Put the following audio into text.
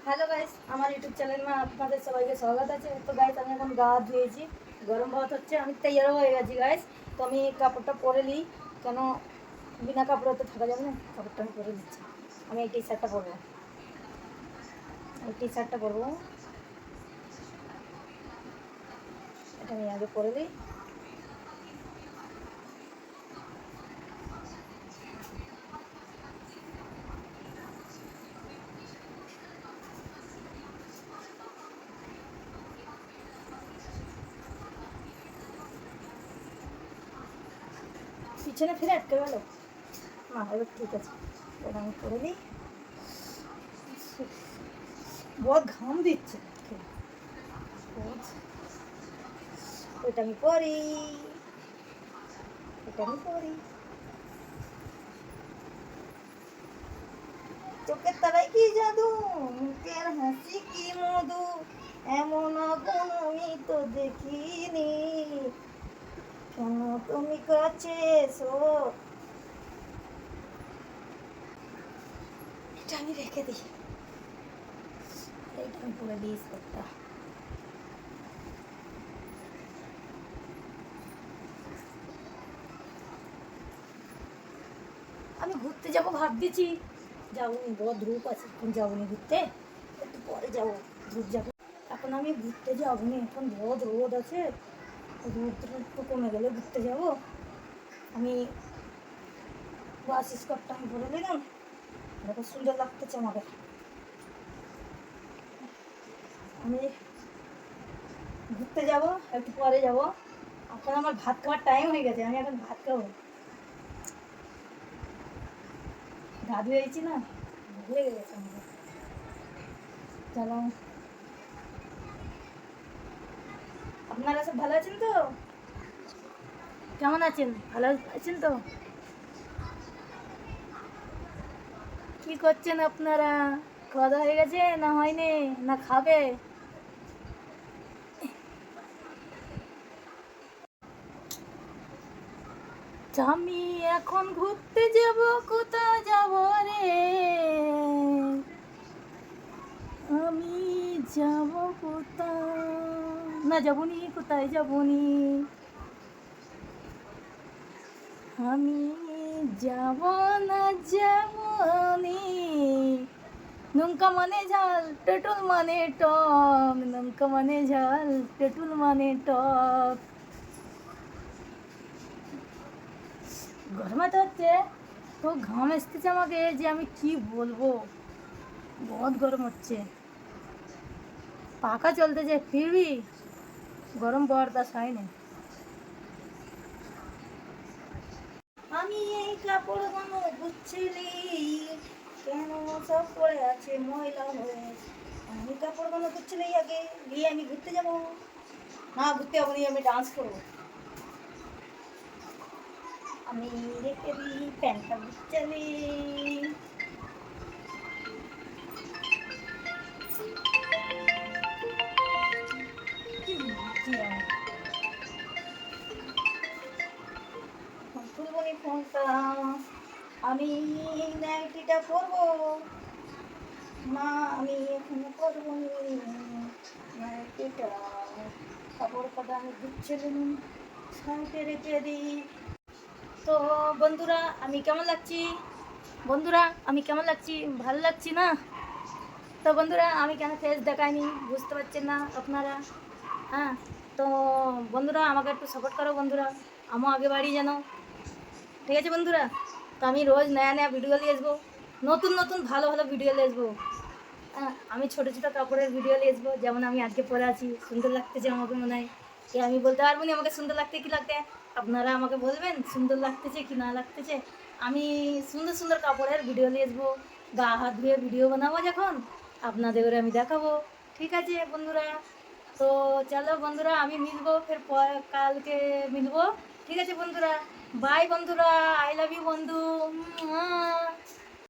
Hello guys, আমার YouTube চ্যানেলে আপনাদের সবাইকে স্বাগত আছে। তো গাইস, আমি এখন গা ধুয়েছি, গরম ভাত হচ্ছে, আমি তৈয়ার হয়ে গেছি গাইস। তো আমি কাপড়টা পরে নিই, কেন বিনা কাপড়ে তো থাকা যাবে না। কাপড়টা আমি পরে দিচ্ছি। আমি এই টি শার্টটা পরবো, এটা আমি আগে পরে দিই। পিছনে ফিরে আটকে গেল না, এবার ঠিক আছে, এটা আমি পরে দিই। বহুত ঘাম দিচ্ছে, ওইটা আমি পরি, চোখের তারাই কি জাদু, মুখের হাসি কি মধু, এমন আগুন আমি তো দেখিনি, কেন তুমি কাছে এসো। এটা আমি রেখে দিই, এইটা আমি পরে দিই স্কোপটা। আমি ঘুরতে যাবো ভাবতেছি, যাবনি, বড় ধূপ আছে, এখন যাবনি ঘুরতে, একটু পরে যাবো, ধূপ যাবো। এখন আমি ঘুরতে যাবনি, এখন বহুত রোদ আছে, রোদ একটু কমে গেলে ঘুরতে যাবো। আমি বাস স্কার্টটা আমি পরে নিলাম, দেখো সুন্দর লাগতেছে আমাকে। আমি ঘুরতে যাব, একটু পরে যাব। এখন আমার ভাত খাওয়ার টাইম হয়ে গেছে, আমি এখন ভাত খাবো। গা ধুয়েছি না, ভুলে গেছে আমাকে। চলো, আপনারা সব ভালো আছেন তো? কেমন আছেন? ভালো আছেন তো? কি করছেন আপনারা? খাওয়া দাওয়া হয়ে গেছে না হয়নি, না খাবে? আমি এখন ঘুরতে যাব, কোথায় যাব রে, আমি যাব কোথায়, না যাবনি, কোথায় যাবনি, আমি যাব না যাবনি। নৌকা মানে ঝাল, পেট্রোল মানে টক, নৌকা মানে ঝাল, পেট্রোল মানে টক। গরমাতে হচ্ছে তো, ঘাম আসতেছে আমাকে যে আমি কি বলবো, বহুত গরম হচ্ছে, পাখা চলতেছে ফিরবি গরম বরদাস্ত হয় না। আমি এই কাপড়গুলো গুচ্ছিলি, কেন সব পড়ে আছে ময়লা হয়ে, আমি কাপড়গুলো গুচ্ছিলি আগে, দিয়ে আমি ঘুরতে যাবো। না ঘুরতে যাবো, আমি ডান্স করবো। আমি রেখে দিই প্যান্টটা গুচ্ছালি। তুলবনি ফোনটা, আমি নাইটিটা করবো না, আমি এখানে করবো নাইটিটা, কাপড় কাটা আমি গুচ্ছিলাম, সাইডে রেখে দিই। তো বন্ধুরা, আমি কেমন লাগছি? বন্ধুরা, আমি কেমন লাগছি? ভালো লাগছি না? তো বন্ধুরা, আমি কেন ফেস দেখাইনি বুঝতে পারছেন না আপনারা? হ্যাঁ, তো বন্ধুরা আমাকে একটু সাপোর্ট করো বন্ধুরা, আমও আগে বাড়ি যেন, ঠিক আছে বন্ধুরা? তো আমি রোজ নয়া নয়া ভিডিও নিয়ে আসবো, নতুন নতুন ভালো ভালো ভিডিও নিয়ে আসবো। হ্যাঁ, আমি ছোটো ছোটো কাপড়ের ভিডিও নিয়ে আসবো, যেমন আমি আজকে পরে আছি, সুন্দর লাগতেছে আমাকে মনে হয়। এ আমি বলতে পারবো না আমাকে সুন্দর লাগতে কি লাগতে, আপনারা আমাকে বলবেন সুন্দর লাগতেছে কি না লাগতেছে। আমি সুন্দর সুন্দর কাপড়ের ভিডিও নিয়ে আসবো, গা হাত ধুয়ে ভিডিও বানাবো যখন, আপনাদের আমি দেখাবো। ঠিক আছে বন্ধুরা? তো চলো বন্ধুরা, আমি মিলবো ফের কালকে মিলবো। ঠিক আছে বন্ধুরা, বাই বন্ধুরা, আই লাভ ইউ বন্ধু।